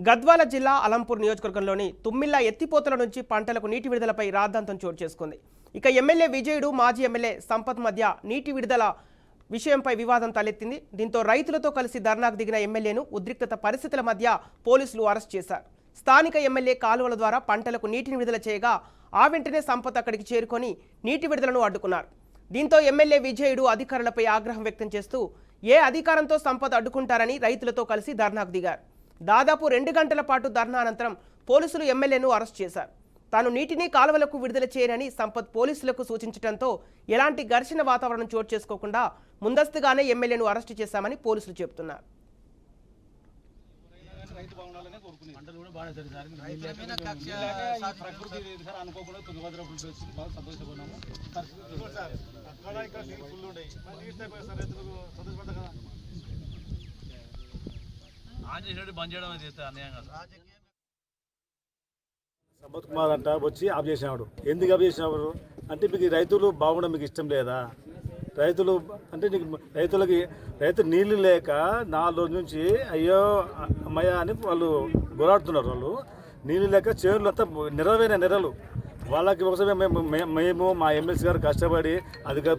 గద్వాల జిల్లా అలంపూర్ నియోజకవర్గంలోని తుమ్మిళ్ల ఎత్తిపోతల నుంచి పంటలకు నీటి విడుదలపై రాద్ధాంతం చోటు చేసుకుంది. ఇక ఎమ్మెల్యే విజయుడు మాజీ ఎమ్మెల్యే సంపత్ మధ్య నీటి విడుదల విషయంపై వివాదం తలెత్తింది. దీంతో రైతులతో కలిసి ధర్నాకు దిగిన ఎమ్మెల్యేను ఉద్రిక్తత పరిస్థితుల మధ్య పోలీసులు అరెస్ట్ చేశారు. స్థానిక ఎమ్మెల్యే కాలువల ద్వారా పంటలకు నీటిని విడుదల చేయగా ఆ వెంటనే సంపత్ అక్కడికి చేరుకొని నీటి విడుదలను అడ్డుకున్నారు. దీంతో ఎమ్మెల్యే విజయుడు అధికారులపై ఆగ్రహం వ్యక్తం చేస్తూ ఏ అధికారంతో సంపత్ అడ్డుకుంటారని రైతులతో కలిసి ధర్నాకు దిగారు. దాదాపు 2 గంటల పాటు ధర్నా అనంతరం పోలీసులు ఎమ్మెల్యేను అరెస్ట్ చేశారు. తాను నీటిని కాలువలకు విడుదల చేయనని సంపత్ పోలీసులకు సూచించడంతో ఎలాంటి ఘర్షణ వాతావరణం చోటు చేసుకోకుండా ముందస్తుగానే ఎమ్మెల్యేను అరెస్టు చేశామని పోలీసులు చెబుతున్నారు. సంపత్ కుమార్ అంట వచ్చి ఆఫ్ చేసినాడు. ఎందుకు ఆఫ్ చేసినాడు అంటే మీకు రైతులు బాగుండడం మీకు ఇష్టం లేదా? రైతులు అంటే రైతు నీళ్లు లేక 4 రోజుల నుంచి అయ్యో అమ్మయ్య అని వాళ్ళు గోరాడుతున్నారు. వాళ్ళు నీళ్ళు లేక చేనులు అంతా నెరలు వాళ్ళకి ఒకసారి మేము మా ఎమ్మెల్సీ గారు కష్టపడి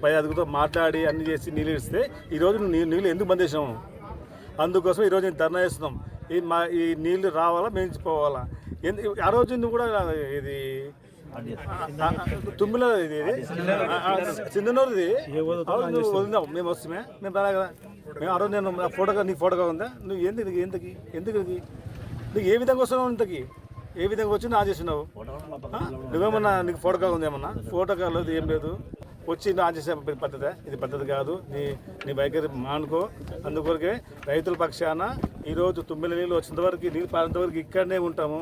పై అధికారితో మాట్లాడి అన్ని చేసి నీళ్ళు ఇస్తే ఈరోజు నీళ్ళు ఎందుకు బంద్ చేసినాము? అందుకోసం ఈరోజు నేను ధర్నా చేస్తున్నాం. ఈ నీళ్లు రావాలా, మేము పోవాలా. ఆ రోజు కూడా ఇది తుమ్మిలో ఇది చిందనూరు ఇది వదిలినాం. మేము వస్తామే, మేము రాలే కదా. మేము ఆ రోజు నేను నీకు ఫోటోగా ఉందా? నువ్వు ఎందుకు నీకు ఏ విధంగా వస్తున్నావు? ఇంతకి ఏ విధంగా వచ్చి నా చేసినావు? నువ్వేమన్నా నీకు ఫోటోగా ఉంది? ఏమన్నా ఫోటోగా లేదు, ఏం లేదు. వచ్చి నా చేసే పద్ధతి ఇది పద్ధతి కాదు. నీ వైఖరి మానుకో. అందుకొరకే రైతుల పక్షాన ఈరోజు తుమ్మిల నీళ్ళు వచ్చేంత వరకు, నీళ్ళు పారేంత వరకు ఇక్కడనే ఉంటాము.